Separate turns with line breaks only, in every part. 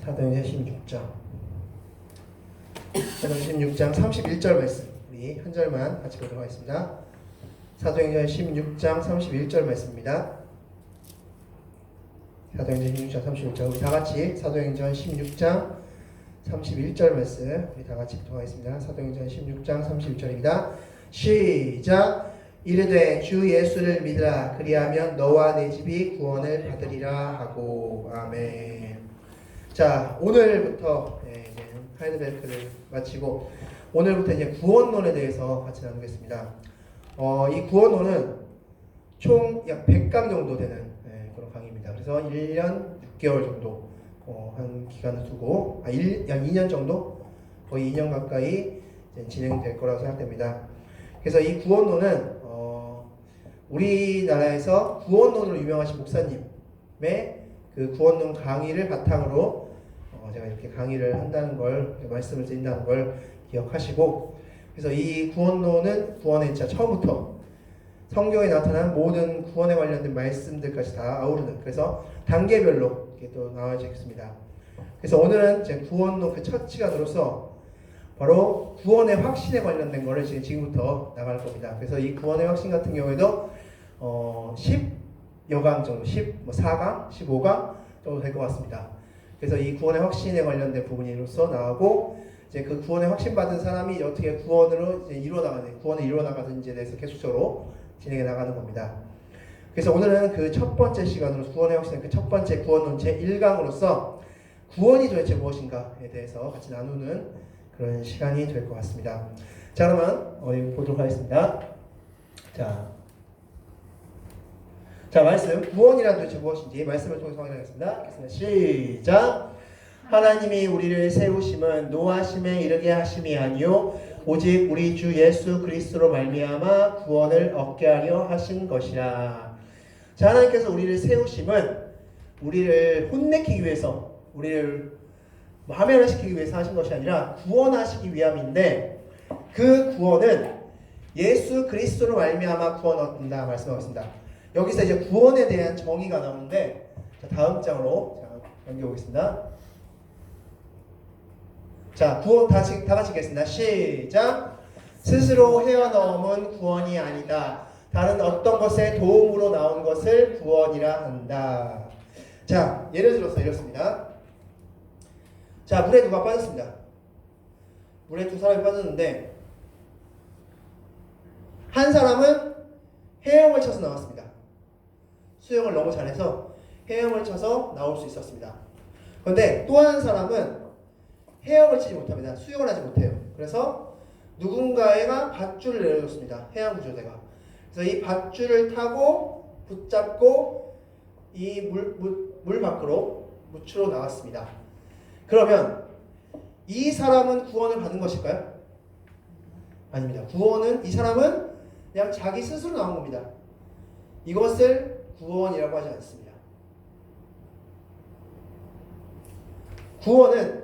사도행전 16장 31절 말씀 우리 한 절만 같이 보도록 하겠습니다. 사도행전 16장 31절 말씀입니다. 사도행전 16장 31절 우리 다같이 사도행전 16장 31절 말씀 우리 다같이 보도록 하겠습니다. 사도행전 16장 31절입니다. 시작. 이르되 주 예수를 믿으라 그리하면 너와 내 집이 구원을 받으리라 하고. 아멘. 자, 오늘부터 이제 하이델베르크를 마치고 오늘부터 이제 구원론에 대해서 같이 나누겠습니다. 이 구원론은 총 약 100강 정도 되는 그런 강의입니다. 그래서 1년 6개월 정도 한 기간을 두고 약 2년 정도 거의 2년 가까이 진행될 거라고 생각됩니다. 그래서 이 구원론은 우리나라에서 구원론으로 유명하신 목사님의 그 구원론 강의를 바탕으로 제가 이렇게 강의를 한다는 걸, 말씀을 드린다는 걸 기억하시고, 그래서 이 구원론은 구원의 진짜 처음부터 성경에 나타난 모든 구원에 관련된 말씀들까지 다 아우르는, 그래서 단계별로 이렇게 또 나와지겠습니다. 그래서 오늘은 제 구원론 그 첫 시간으로서 바로 구원의 확신에 관련된 거를 지금부터 나갈 겁니다. 그래서 이 구원의 확신 같은 경우에도 10여 강 정도, 4강, 15강 정도 될 것 같습니다. 그래서 이 구원의 확신에 관련된 부분으로서 나오고, 이제 그 구원의 확신 받은 사람이 어떻게 구원을 이루어나가는지에 대해서 계속적으로 진행해 나가는 겁니다. 그래서 오늘은 그 첫 번째 시간으로 구원의 확신의 그 첫 번째 구원론 제1강으로서 구원이 도대체 무엇인가에 대해서 같이 나누는 그런 시간이 될 것 같습니다. 자, 그러면 보도록 하겠습니다. 자, 말씀 구원이란 도대체 무엇인지 말씀을 통해서 확인하겠습니다. 시작. 하나님이 우리를 세우심은 노하심에 이르게 하심이 아니요 오직 우리 주 예수 그리스도로 말미암아 구원을 얻게 하려 하신 것이라. 자, 하나님께서 우리를 세우심은 우리를 혼내키기 위해서, 우리를 하멸시키기 위해서 하신 것이 아니라 구원하시기 위함인데, 그 구원은 예수 그리스도로 말미암아 구원 얻는다 말씀하겠습니다. 여기서 이제 구원에 대한 정의가 나오는데, 다음 장으로 넘겨보겠습니다. 자, 구원 다 같이 읽겠습니다. 시작. 스스로 헤어나옴은 구원이 아니다. 다른 어떤 것의 도움으로 나온 것을 구원이라 한다. 자, 예를 들어서 이렇습니다. 자, 물에 누가 빠졌습니다. 물에 두 사람이 빠졌는데 한 사람은 헤엄을 쳐서 나왔습니다. 수영을 너무 잘해서 헤엄을 쳐서 나올 수 있었습니다. 그런데 또 한 사람은 헤엄을 치지 못합니다. 수영을 하지 못해요. 그래서 누군가가 밧줄을 내려줬습니다. 해양구조대가. 그래서 이 밧줄을 타고 붙잡고 이 물 밖으로 무추로 나왔습니다. 그러면 이 사람은 구원을 받은 것일까요? 아닙니다. 구원은, 이 사람은 그냥 자기 스스로 나온 겁니다. 이것을 구원이라고 하지 않습니다. 구원은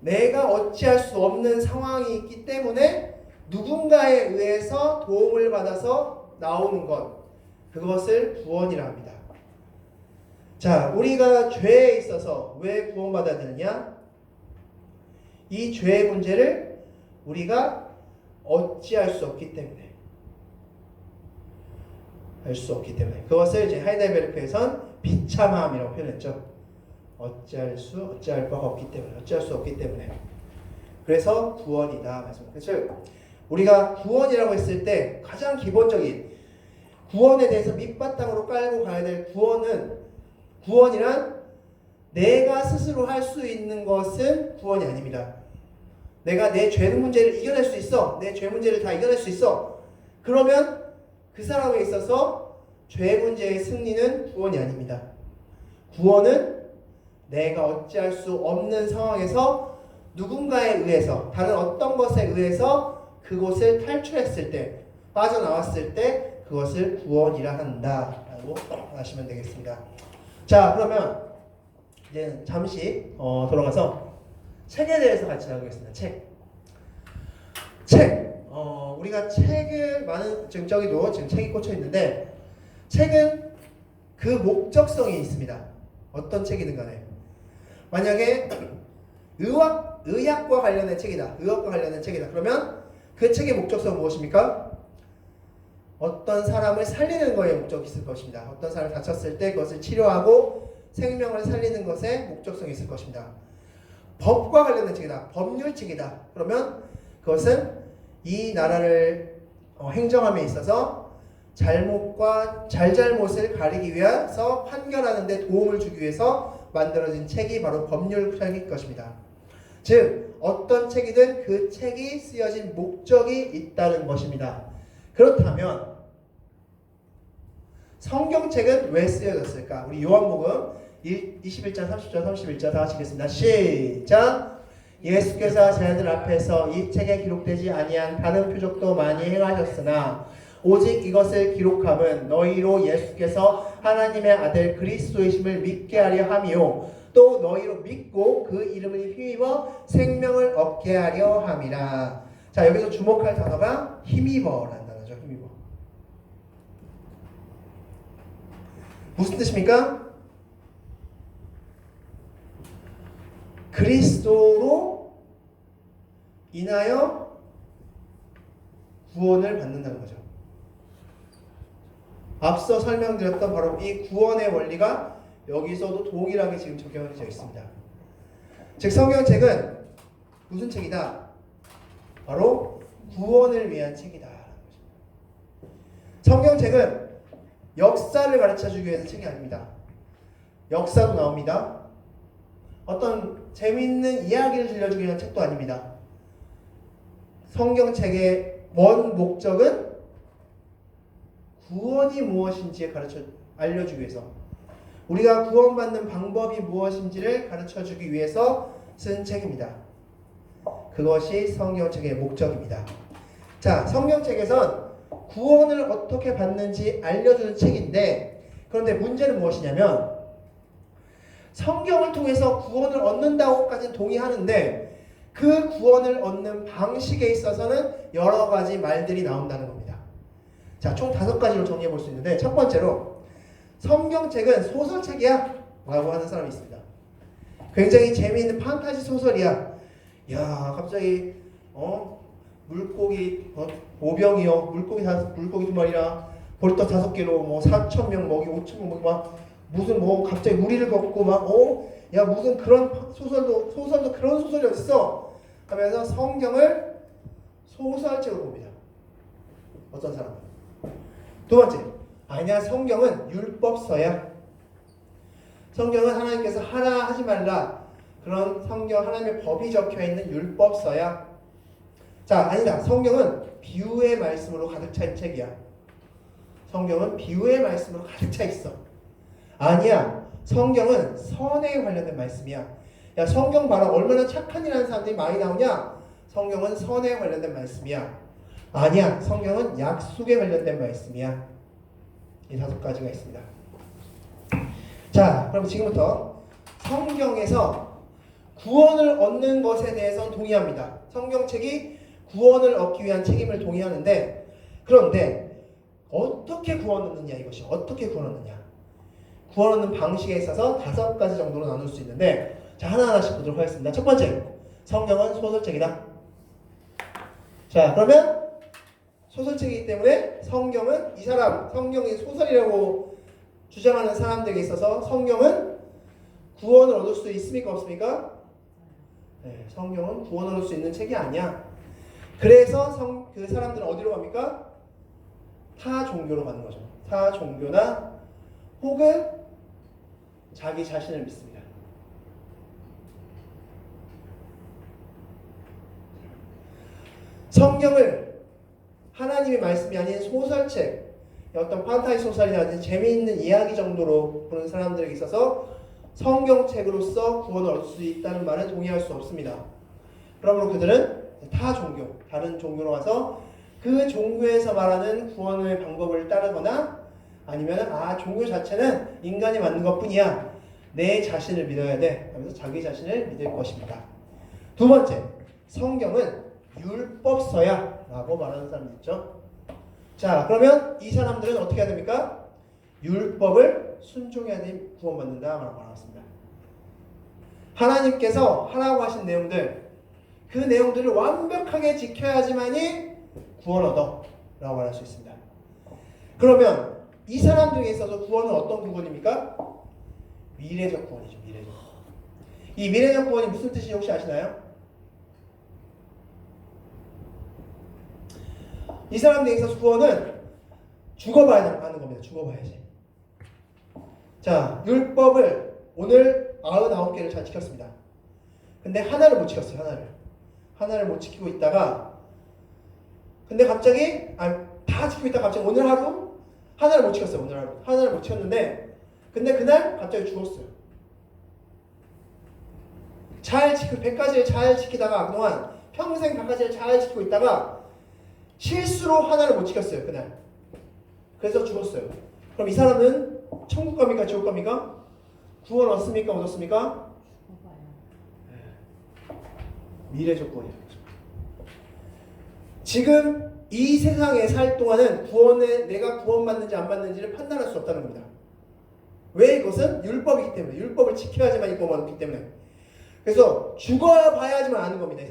내가 어찌할 수 없는 상황이 있기 때문에 누군가에 의해서 도움을 받아서 나오는 것, 그것을 구원이라 합니다. 자, 우리가 죄에 있어서 왜 구원받아야 되느냐? 이 죄의 문제를 우리가 어찌할 수 없기 때문에, 할 수 없기 때문에, 그것을 이제 하이델베르크에선 비참함이라고 표현했죠. 어찌할 수 없기 때문에. 그래서 구원이다 말씀입니다. 즉, 우리가 구원이라고 했을 때 가장 기본적인 구원에 대해서 밑바탕으로 깔고 가야 될 구원이란 내가 스스로 할 수 있는 것은 구원이 아닙니다. 내가 내 죄 문제를 이겨낼 수 있어. 내 죄 문제를 다 이겨낼 수 있어. 그러면 그 사람에 있어서 죄 문제의 승리는 구원이 아닙니다. 구원은 내가 어찌할 수 없는 상황에서 누군가에 의해서, 다른 어떤 것에 의해서 그곳을 탈출했을 때, 빠져나왔을 때 그것을 구원이라 한다라고 하시면 되겠습니다. 자, 그러면 이제 잠시 돌아가서 책에 대해서 같이 나누겠습니다. 책. 우리가 책을 지금 저기도 지금 책이 꽂혀 있는데, 책은 그 목적성이 있습니다. 어떤 책이든 간에. 만약에 의학과 관련된 책이다. 의학과 관련된 책이다. 그러면 그 책의 목적성은 무엇입니까? 어떤 사람을 살리는 거에 목적이 있을 것입니다. 어떤 사람이 다쳤을 때 그것을 치료하고 생명을 살리는 것에 목적성이 있을 것입니다. 법과 관련된 책이다. 법률책이다. 그러면 그것은 이 나라를 행정함에 있어서 잘못과 잘잘못을 가리기 위해서 판결하는 데 도움을 주기 위해서 만들어진 책이 바로 법률책일 것입니다. 즉 어떤 책이든 그 책이 쓰여진 목적이 있다는 것입니다. 그렇다면 성경책은 왜 쓰여졌을까? 우리 요한복음 21장 30절 31절 다 같이 읽겠습니다. 시작. 예수께서 제자들 앞에서 이 책에 기록되지 아니한 다른 표적도 많이 행하셨으나 오직 이것을 기록함은 너희로 예수께서 하나님의 아들 그리스도이심을 믿게 하려 함이요 또 너희로 믿고 그 이름을 힘입어 생명을 얻게 하려 함이라. 자, 여기서 주목할 단어가 힘입어라는 단어죠. 힘입어. 무슨 뜻입니까? 그리스도로 인하여 구원을 받는다는 거죠. 앞서 설명드렸던 바로 이 구원의 원리가 여기서도 동일하게 지금 적용되어 있습니다. 즉 성경책은 무슨 책이다? 바로 구원을 위한 책이다. 성경책은 역사를 가르쳐주기 위해서 책이 아닙니다. 역사도 나옵니다. 어떤 재미있는 이야기를 들려주기 위한 책도 아닙니다. 성경책의 원 목적은 구원이 무엇인지 알려주기 위해서, 우리가 구원받는 방법이 무엇인지를 가르쳐주기 위해서 쓴 책입니다. 그것이 성경책의 목적입니다. 자, 성경책에선 구원을 어떻게 받는지 알려주는 책인데, 그런데 문제는 무엇이냐면 성경을 통해서 구원을 얻는다고까지는 동의하는데 그 구원을 얻는 방식에 있어서는 여러 가지 말들이 나온다는 겁니다. 자, 총 5가지로 정리해 볼 수 있는데, 첫 번째로 성경책은 소설책이야 라고 하는 사람이 있습니다. 굉장히 재미있는 판타지 소설이야. 야, 갑자기 물고기 오병이요, 물고기 2마리랑 벌떡 5개로 뭐 4,000명 먹이 5,000명 먹이 막 무슨 뭐 갑자기 우리를 걷고 막 야 무슨 그런 소설도 그런 소설이 어딨어 하면서 성경을 소설책으로 봅니다. 어떤 사람은. 두 번째, 아니야, 성경은 율법서야. 성경은 하나님께서 하라 하지 말라 그런 성경 하나님의 법이 적혀있는 율법서야. 자, 아니다, 성경은 비유의 말씀으로 가득 차 있는 책이야. 성경은 비유의 말씀으로 가득 차 있어. 아니야, 성경은 선에 관련된 말씀이야. 야, 성경 봐라, 얼마나 착한 일하는 사람들이 많이 나오냐. 성경은 선에 관련된 말씀이야. 아니야, 성경은 약속에 관련된 말씀이야. 이 5가지가 있습니다. 자, 그럼 지금부터 성경에서 구원을 얻는 것에 대해서는 동의합니다. 성경책이 구원을 얻기 위한 책임을 동의하는데, 그런데 어떻게 구원 얻느냐, 이것이 어떻게 구원 얻느냐. 구원 얻는 방식에 있어서 5가지 정도로 나눌 수 있는데, 자, 하나하나씩 보도록 하겠습니다. 첫 번째, 성경은 소설책이다. 자, 그러면 소설책이기 때문에 성경은 성경이 소설이라고 주장하는 사람들에게 있어서 성경은 구원을 얻을 수 있습니까? 없습니까? 네, 성경은 구원을 얻을 수 있는 책이 아니야. 그래서 그 사람들은 어디로 갑니까? 타 종교로 가는 거죠. 타 종교나 혹은 자기 자신을 믿습니다. 성경을 하나님의 말씀이 아닌 소설책, 어떤 판타지 소설이나 재미있는 이야기 정도로 보는 사람들에게 있어서 성경책으로서 구원을 얻을 수 있다는 말은 동의할 수 없습니다. 그러므로 그들은 타 종교, 다른 종교로 가서 그 종교에서 말하는 구원의 방법을 따르거나 아니면 종교 자체는 인간이 만든 것뿐이야, 내 자신을 믿어야 돼 하면서 자기 자신을 믿을 것입니다. 두 번째, 성경은 율법서야 라고 말하는 사람들 있죠. 자, 그러면 이 사람들은 어떻게 해야 됩니까? 율법을 순종해야지 구원받는다 라고 말했습니다. 하나님께서 하라고 하신 내용들, 그 내용들을 완벽하게 지켜야지만이 구원 얻어 라고 말할 수 있습니다. 그러면 이 사람 중에 있어서 구원은 어떤 구원입니까? 미래적 구원이죠. 미래적. 이 미래적 구원이 무슨 뜻인지 혹시 아시나요? 이 사람들에 있어서 구원은 죽어봐야 하는 겁니다. 죽어봐야지. 자, 율법을 오늘 99개를 잘 지켰습니다. 근데 하나를 못 지켰어요. 하나를 못 지키고 있다가 근데 갑자기 다 지키고 있다가 갑자기 오늘 하루 하나를 못 지켰어요. 오늘 하루 하나를 못 지켰는데 근데 그날 갑자기 죽었어요. 잘 지키고 100가지를 잘 지키다가 그동안 평생 100가지를 잘 지키고 있다가 실수로 하나를 못 지켰어요. 그날. 그래서 죽었어요. 그럼 이 사람은 천국 갑니까? 지옥 갑니까? 구원 얻습니까? 못 얻습니까? 미래적 구원이에요. 지금 이 세상에 살 동안은 내가 구원받는지 안 받는지를 판단할 수 없다는 겁니다. 왜? 이것은 율법이기 때문에. 율법을 지켜야지만 이 구원을 얻기 때문에. 그래서 죽어봐야지만 아는 겁니다.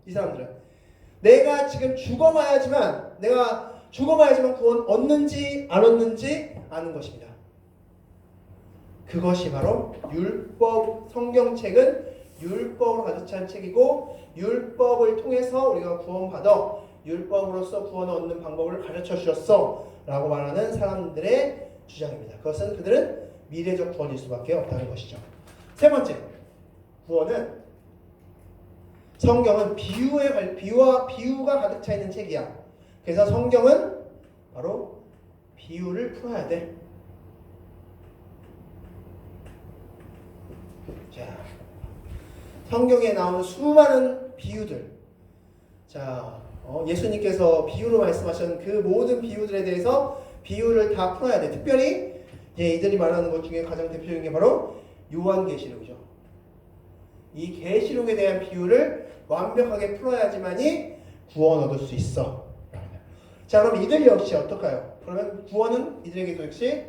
이 사람들은. 내가 지금 죽어봐야지만 구원 얻는지 안 얻는지 아는 것입니다. 그것이 바로 율법, 성경책은 율법으로 가득 찬 책이고 율법을 통해서 우리가 구원받아 율법으로서 구원을 얻는 방법을 가르쳐 주셨어 라고 말하는 사람들의 주장입니다. 그것은 그들은 미래적 구원일 수밖에 없다는 것이죠. 세 번째, 구원은 성경은 비유가 가득 차 있는 책이야. 그래서 성경은 바로 비유를 풀어야 돼. 자, 성경에 나오는 수많은 비유들. 자, 예수님께서 비유로 말씀하신 그 모든 비유들에 대해서 비유를 다 풀어야 돼. 특별히 이들이 말하는 것 중에 가장 대표적인 게 바로 요한계시록이죠. 이 계시록에 대한 비유를 완벽하게 풀어야지만이 구원 얻을 수 있어. 자, 그럼 이들 역시 어떨까요? 그러면 구원은 이들에게도 역시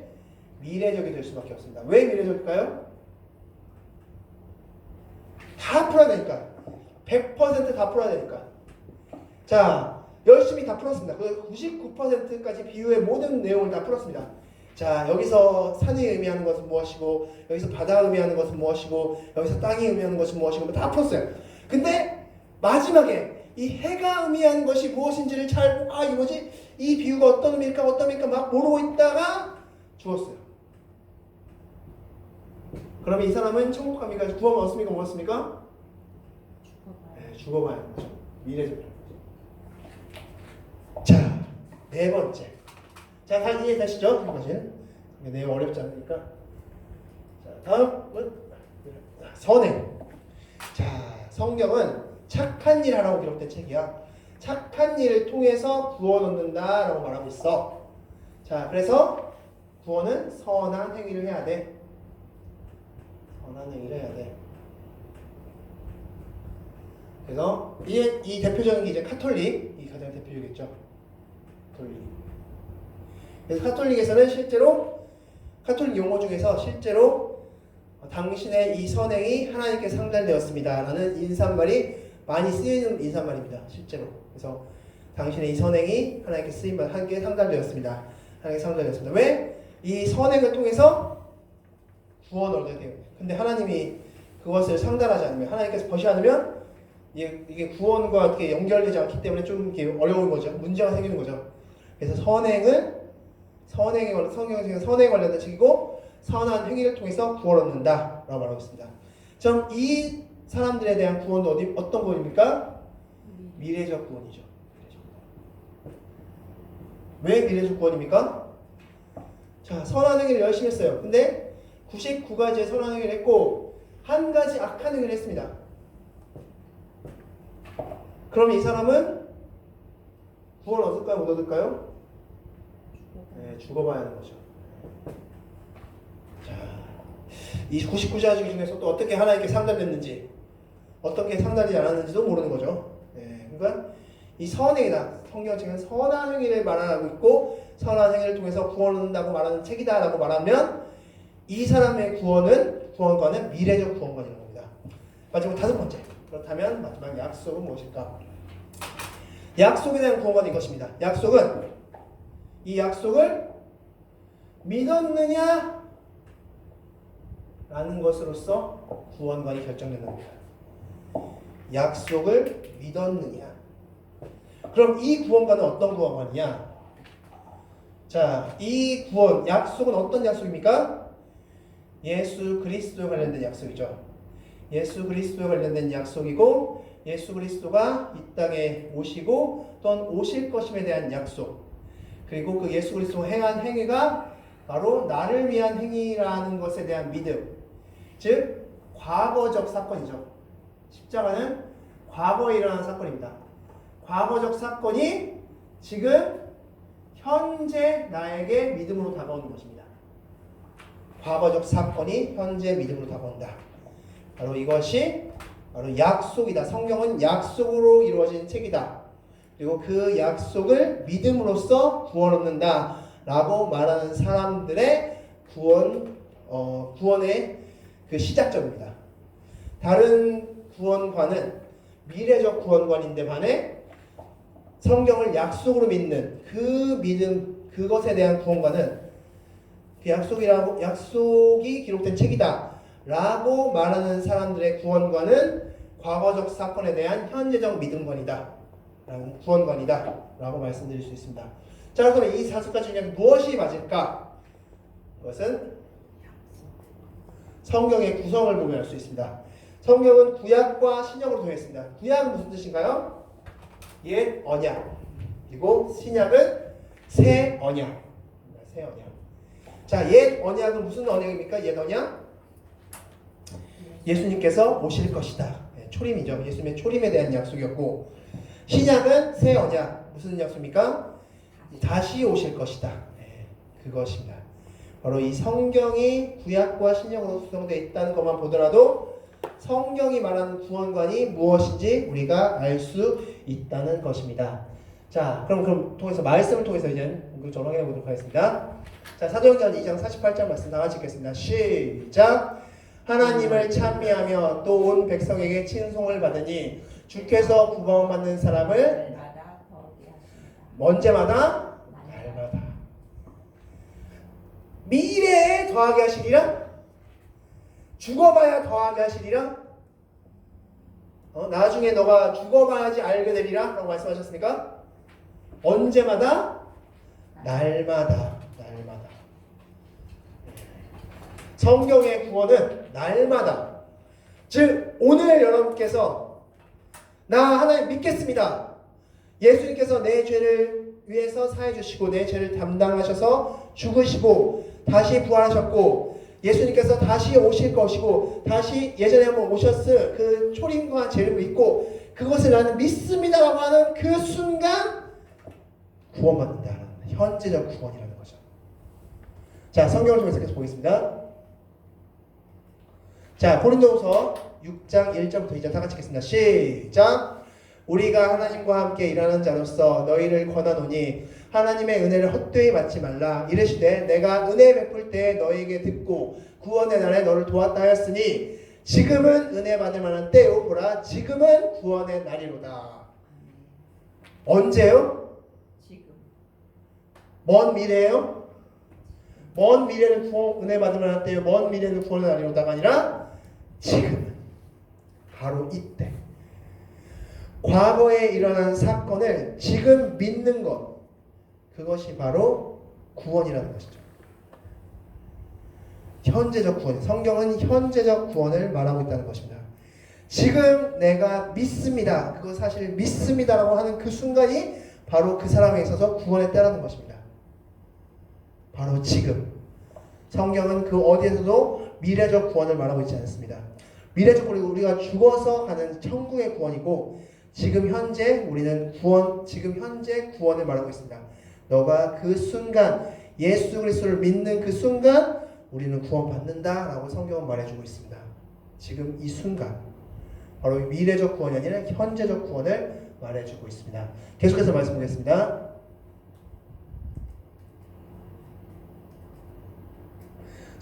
미래적이 될 수밖에 없습니다. 왜 미래적일까요? 다 풀어야 되니까. 100% 다 풀어야 되니까. 자, 열심히 다 풀었습니다. 99%까지 비유의 모든 내용을 다 풀었습니다. 자, 여기서 산이 의미하는 것은 무엇이고, 여기서 바다가 의미하는 것은 무엇이고, 여기서 땅이 의미하는 것은 무엇이고, 다 풀었어요. 근데 마지막에 이 해가 의미하는 것이 무엇인지를 이 비유가 어떤 의미일까 막 모르고 있다가 죽었어요. 그러면 이 사람은 천국 갑니까? 구원 얻습니까? 못 얻습니까? 죽어봐야 하는 거죠. 미래적. 자, 네 번째. 자, 다 이해되시죠? 이것은 내용 어렵지 않으니까. 자, 다음은 선행. 자, 성경은 착한 일 하라고 기록된 책이야. 착한 일을 통해서 구원 얻는다라고 말하고 있어. 자, 그래서 구원은 선한 행위를 해야 돼. 선한 행위를 해야 돼. 그래서 이 대표적인 게 이제 카톨릭이 가장 대표적이겠죠. 카톨릭. 그래서 카톨릭에서는 실제로 카톨릭 용어 중에서 실제로 당신의 이 선행이 하나님께 상달되었습니다라는 인사말이 많이 쓰이는 인사말입니다. 실제로. 그래서 당신의 이 선행이 하나님께 상달되었습니다. 하나님께 상달되었습니다. 왜? 이 선행을 통해서 구원을 얻어야 돼요. 근데 하나님이 그것을 상달하지 않으면, 하나님께서 보시 않으면 이게 구원과 어떻게 연결되지 않기 때문에 좀 이렇게 어려운 거죠. 문제가 생기는 거죠. 그래서 성경에 선행에 관련된 책이고, 선한 행위를 통해서 구원 얻는다 라고 말하고 있습니다. 그럼 이 사람들에 대한 구원도 어떤 구원입니까? 미래적 구원이죠. 왜 미래적 구원입니까? 자, 선한 행위를 열심히 했어요. 근데 99가지의 선한 행위를 했고 한 가지 악한 행위를 했습니다. 그럼 이 사람은 구원 얻을까요? 못 얻을까요? 네, 죽어봐야 하는 거죠. 자, 이 99가지 중에서 또 어떻게 하나님께 상달됐는지, 어떻게 상달되지 않았는지도 모르는 거죠. 네, 그러니까 이 선행이다. 성경책은 선한 행위를 말하고 있고, 선한 행위를 통해서 구원 얻는다고 말하는 책이다라고 말하면 이 사람의 구원과는 미래적 구원관이라는 겁니다. 마지막 5번째. 그렇다면 마지막 약속은 무엇일까? 약속에 대한 구원관은 이것입니다. 이 약속을 믿었느냐? 라는 것으로서 구원관이 결정되는 겁니다. 약속을 믿었느냐? 그럼 이 구원관은 어떤 구원관이냐? 자, 이 구원, 약속은 어떤 약속입니까? 예수 그리스도에 관련된 약속이죠. 예수 그리스도에 관련된 약속이고, 예수 그리스도가 이 땅에 오시고 또는 오실 것임에 대한 약속, 그리고 그 예수 그리스도가 행한 행위가 바로 나를 위한 행위라는 것에 대한 믿음, 즉 과거적 사건이죠. 십자가는 과거에 일어난 사건입니다. 과거적 사건이 지금 현재 나에게 믿음으로 다가오는 것입니다. 과거적 사건이 현재 믿음으로 다가온다. 바로 이것이 바로 약속이다. 성경은 약속으로 이루어진 책이다. 그리고 그 약속을 믿음으로써 구원 얻는다 라고 말하는 사람들의 구원의 그 시작점입니다. 다른 구원관은 미래적 구원관인데 반해 성경을 약속으로 믿는 그 믿음, 그것에 대한 구원관은 그 약속이 기록된 책이다 라고 말하는 사람들의 구원관은 과거적 사건에 대한 현재적 믿음관이다, 구원관이다 라고 말씀드릴 수 있습니다. 자, 그러면 이 5가지 중에 무엇이 맞을까? 그것은 성경의 구성을 보면 알 수 있습니다. 성경은 구약과 신약으로 되어 있습니다. 구약은 무슨 뜻인가요? 옛 언약. 그리고 신약은 새 언약. 새 언약. 자, 옛 언약은 무슨 언약입니까? 옛 언약? 예수님께서 오실 것이다. 초림이죠. 예수님의 초림에 대한 약속이었고, 신약은 새 언약. 무슨 약속입니까? 다시 오실 것이다. 그것입니다. 바로 이 성경이 구약과 신약으로 구성되어 있다는 것만 보더라도 성경이 말하는 구원관이 무엇인지 우리가 알 수 있다는 것입니다. 자, 그럼 통해서 말씀을 통해서 이제 공격적으로 확인해 보도록 하겠습니다. 자, 사도행전 2장 48절 말씀 다 같이 읽겠습니다. 시작. 하나님을 찬미하며 또 온 백성에게 칭송을 받으니 주께서 구원받는 사람을 언제마다? 날마다. 미래에 더하게 하시리라? 죽어봐야 더하게 하시리라? 나중에 너가 죽어봐야지 알게 되리라? 라고 말씀하셨습니까? 언제마다? 날마다. 성경의 구원은 날마다. 즉 오늘 여러분께서 나 하나님 믿겠습니다. 예수님께서 내 죄를 위해서 사해 주시고 내 죄를 담당하셔서 죽으시고 다시 부활하셨고 예수님께서 다시 오실 것이고 다시 예전에 한번 오셨을 그 초림과 재림을 믿고 그것을 나는 믿습니다라고 하는 그 순간 구원받는다는 현재적 구원이라는 거죠. 자, 성경을 통해서 계속 보겠습니다. 자, 고린도후서 6장 1절부터 2절 다 같이 읽겠습니다. 시작. 우리가 하나님과 함께 일하는 자로서 너희를 권하노니 하나님의 은혜를 헛되이 받지 말라. 이르시되 내가 은혜 베풀 때 너희에게 듣고 구원의 날에 너를 도왔다 하였으니 지금은 은혜 받을 만한 때요. 보라, 지금은 구원의 날이로다. 언제요?
지금.
먼 미래예요? 먼 미래는 은혜 받을 만한 때요. 먼 미래는 구원의 날이로다가 아니라 지금, 바로 이때. 과거에 일어난 사건을 지금 믿는 것, 그것이 바로 구원이라는 것이죠. 현재적 구원, 성경은 현재적 구원을 말하고 있다는 것입니다. 지금 내가 믿습니다. 그거 사실 믿습니다라고 하는 그 순간이 바로 그 사람에 있어서 구원의 때라는 것입니다. 바로 지금. 성경은 그 어디에서도 미래적 구원을 말하고 있지 않습니다. 미래적 구원은 우리가 죽어서 가는 천국의 구원이고 지금 현재 우리는 지금 현재 구원을 말하고 있습니다. 너가 그 순간 예수 그리스도를 믿는 그 순간 우리는 구원받는다라고 성경은 말해주고 있습니다. 지금 이 순간 바로 미래적 구원이 아니라 현재적 구원을 말해주고 있습니다. 계속해서 말씀드리겠습니다.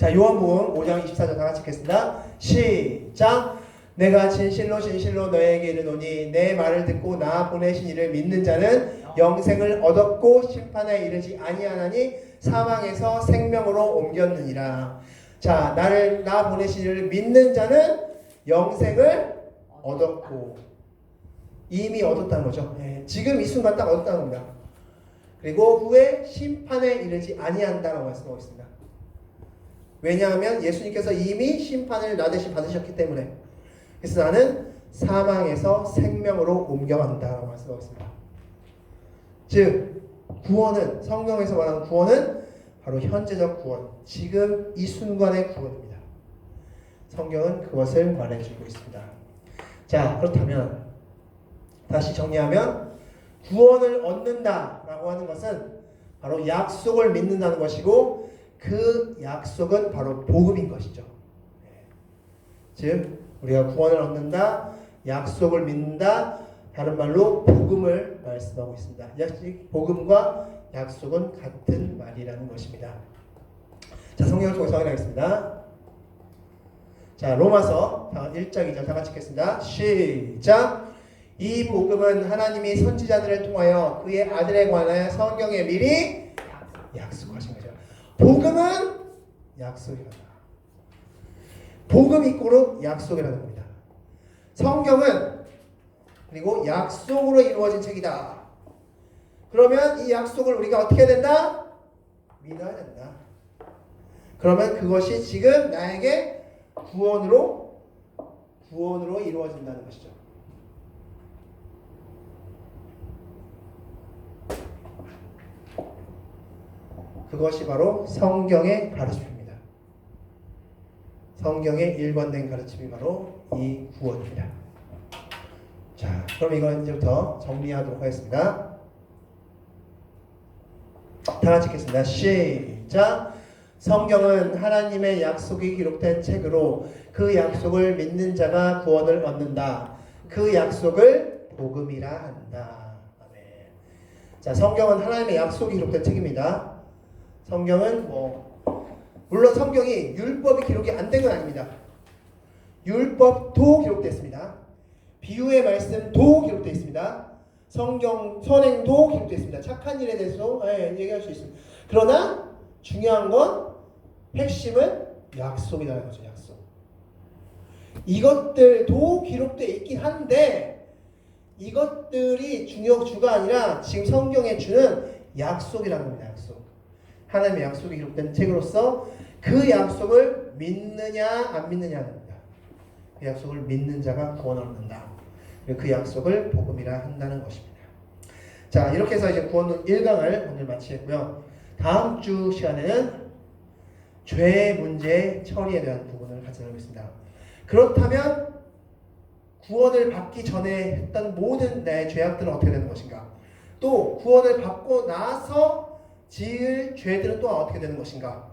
자, 요한복음 5장 24절 다 같이 읽겠습니다. 시작. 내가 진실로 진실로 너에게 이르노니 내 말을 듣고 나 보내신 이를 믿는 자는 영생을 얻었고 심판에 이르지 아니하나니 사망에서 생명으로 옮겼느니라. 자, 나 보내신 이를 믿는 자는 영생을 얻었고, 이미 얻었다는 거죠. 네, 지금 이 순간 딱 얻었다는 겁니다. 그리고 후에 심판에 이르지 아니한다라고 말씀하고 있습니다. 왜냐하면 예수님께서 이미 심판을 나 대신 받으셨기 때문에. 그래서 나는 사망에서 생명으로 옮겨간다라고 말씀하고 있습니다. 즉 구원은, 성경에서 말하는 구원은 바로 현재적 구원, 지금 이 순간의 구원입니다. 성경은 그것을 말해주고 있습니다. 자, 그렇다면 다시 정리하면 구원을 얻는다라고 하는 것은 바로 약속을 믿는다는 것이고, 그 약속은 바로 복음인 것이죠. 즉 우리가 구원을 얻는다, 약속을 믿는다, 다른 말로 복음을 말씀하고 있습니다. 복음과 약속은 같은 말이라는 것입니다. 자, 성경을 통해서 확인하겠습니다. 자, 로마서 1장 2절 다 같이 읽겠습니다. 시작. 이 복음은 하나님이 선지자들을 통하여 그의 아들에 관하여 성경에 미리 약속하신 거죠. 복음은 약속이다. 복음 이꼬르 약속이라는 겁니다. 성경은 그리고 약속으로 이루어진 책이다. 그러면 이 약속을 우리가 어떻게 해야 된다? 믿어야 된다. 그러면 그것이 지금 나에게 구원으로 이루어진다는 것이죠. 그것이 바로 성경의 가르침입니다. 성경의 일관된 가르침이 바로 이 구원입니다. 자, 그럼 이건 이제부터 정리하도록 하겠습니다. 다 같이 읽겠습니다. 시작. 성경은 하나님의 약속이 기록된 책으로 그 약속을 믿는 자가 구원을 얻는다. 그 약속을 복음이라 한다. 아멘. 자, 성경은 하나님의 약속이 기록된 책입니다. 성경은 물론 성경이 율법이 기록이 안 된 건 아닙니다. 율법도 기록됐습니다. 비유의 말씀도 기록되어 있습니다. 성경 선행도 기록되어 있습니다. 착한 일에 대해서 얘기할 수 있습니다. 그러나 중요한 건, 핵심은 약속이라는 거죠. 약속. 이것들도 기록되어 있긴 한데 이것들이 주가 아니라 지금 성경에 주는 약속이라는 겁니다. 약속. 하나님의 약속이 기록된 책으로서 그 약속을 믿느냐 안 믿느냐는 겁니다. 그 약속을 믿는 자가 구원을 얻는다. 그 약속을 복음이라 한다는 것입니다. 자, 이렇게 해서 이제 구원론 1강을 오늘 마치겠고요. 다음 주 시간에는 죄의 문제 처리에 대한 부분을 같이 나누겠습니다. 그렇다면 구원을 받기 전에 했던 모든 내 죄악들은 어떻게 되는 것인가? 또 구원을 받고 나서 지을 죄들은 또 어떻게 되는 것인가?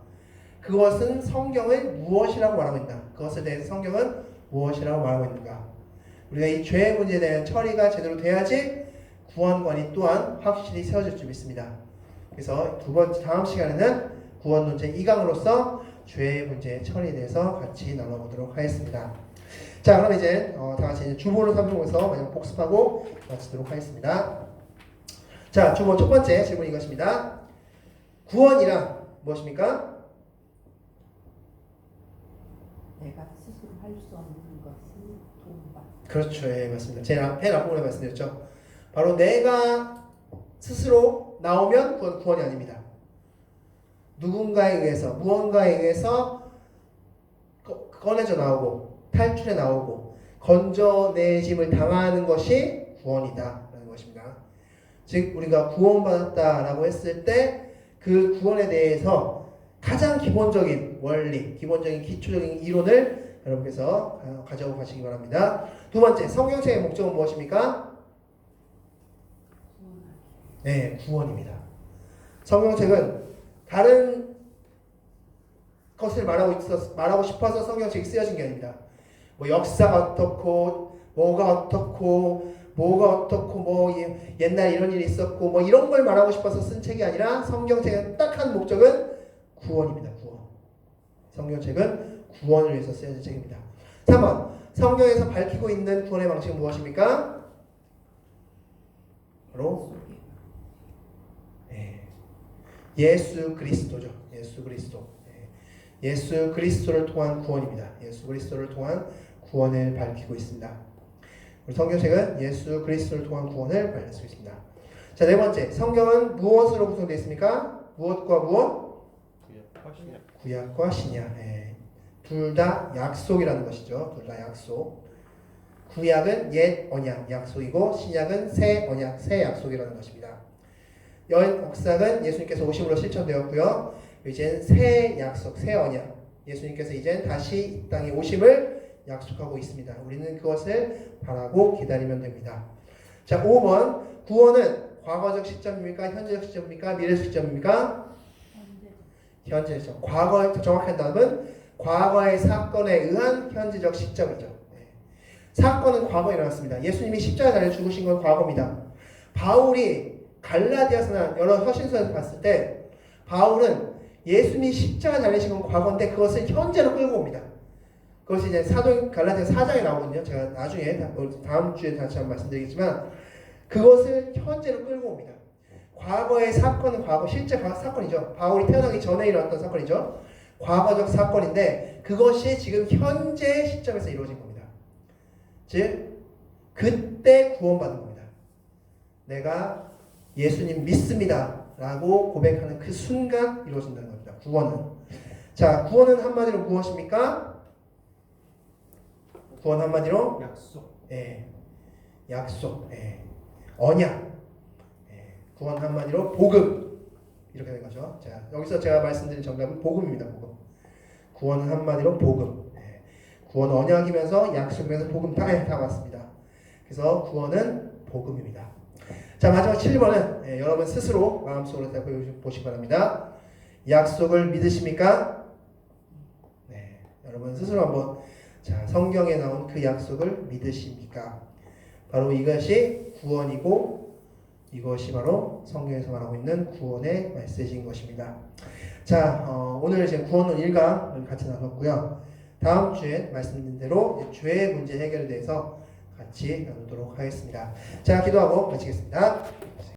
그것은 성경은 무엇이라고 말하고 있나? 그것에 대해서 성경은 무엇이라고 말하고 있는가? 우리가 이 죄의 문제에 대한 처리가 제대로 돼야지 구원관이 또한 확실히 세워질 줄 믿습니다. 그래서 다음 시간에는 구원 문제 2강으로서 죄의 문제의 처리에 대해서 같이 나눠보도록 하겠습니다. 자, 그럼 이제 다 같이 이제 주보를 살펴보면서 마지막 복습하고 마치도록 하겠습니다. 자, 주보 첫 번째 질문 이것입니다. 구원이란 무엇입니까?
내가 스스로 할 수 없는 것을 도움받.
그렇죠. 예, 맞습니다. 제가 맨 앞부분에 말씀드렸죠. 바로 내가 스스로 나오면 그건 구원이 아닙니다. 누군가에 의해서, 무언가에 의해서 꺼내져 나오고 탈출해 나오고 건져내짐을 당하는 것이 구원이다 라는 것입니다. 즉 우리가 구원받았다라고 했을 때 그 구원에 대해서 가장 기본적인 원리, 기본적인 기초적인 이론을 여러분께서 가져오고 가시기 바랍니다. 두 번째, 성경책의 목적은 무엇입니까? 네, 구원입니다. 성경책은 다른 것을 말하고 싶어서 성경책이 쓰여진 게 아닙니다. 뭐 역사가 어떻고 뭐가 어떻고 뭐 옛날 이런 일이 있었고 뭐 이런 걸 말하고 싶어서 쓴 책이 아니라 성경책의 딱 한 목적은 구원입니다. 구원. 성경책은 구원을 위해서 쓰여진 책입니다. 3번. 성경에서 밝히고 있는 구원의 방식은 무엇입니까? 바로 예수 그리스도죠. 예수 그리스도. 예수 그리스도를 통한 구원입니다. 예수 그리스도를 통한 구원을 밝히고 있습니다. 우리 성경책은 예수 그리스도를 통한 구원을 밝힐 수 있습니다. 자, 네 번째. 성경은 무엇으로 구성되어 있습니까? 무엇과 무엇? 구약과 신약. 둘 다 약속이라는 것이죠. 둘 다 약속. 구약은 옛 언약, 약속이고 신약은 새 언약, 새 약속이라는 것입니다. 역사는 예수님께서 오심으로 실천되었고요. 이젠 새 약속, 새 언약. 예수님께서 이젠 다시 이 땅에 오심을 약속하고 있습니다. 우리는 그것을 바라고 기다리면 됩니다. 자, 5번. 구원은 과거적 시점입니까? 현재적 시점입니까? 미래적 시점입니까? 현재적 시점. 과거, 정확한 답은 과거의 사건에 의한 현재적 시점이죠. 사건은 과거에 일어났습니다. 예수님이 십자가에 달려 죽으신 건 과거입니다. 바울이 갈라디아서나 여러 서신서에서 봤을 때 바울은 예수님이 십자가에 달리신 건 과거인데 그것을 현재로 끌고 옵니다. 그것이 이제 갈라디아 4장에 나오거든요. 제가 나중에 다음 주에 다시 한번 말씀드리겠지만 그것을 현재로 끌고 옵니다. 과거의 사건은 과거 실제 사건이죠. 바울이 태어나기 전에 일어났던 사건이죠. 과거적 사건인데 그것이 지금 현재 시점에서 이루어진 겁니다. 즉 그때 구원받은 겁니다. 내가 예수님 믿습니다 라고 고백하는 그 순간 이루어진다는 겁니다. 구원은. 자, 구원은 한마디로 무엇입니까? 구원 한마디로
약속.
약속. 언약. 구원 한마디로 복음. 이렇게 된 거죠. 자, 여기서 제가 말씀드린 정답은 복음입니다. 복음. 구원은 한마디로 복음. 구원 언약이면서 약속이면서 복음 다 맞습니다. 그래서 구원은 복음입니다. 자, 마지막 7번은 여러분 스스로 마음속으로 보시기 바랍니다. 약속을 믿으십니까? 여러분 스스로 한번 성경에 나온 그 약속을 믿으십니까? 바로 이것이 구원이고 이것이 바로 성경에서 말하고 있는 구원의 메시지인 것입니다. 자, 오늘 이제 구원론 1강을 같이 나눴고요. 다음 주에 말씀드린 대로 죄의 문제 해결에 대해서 같이 나누도록 하겠습니다. 자, 기도하고 마치겠습니다.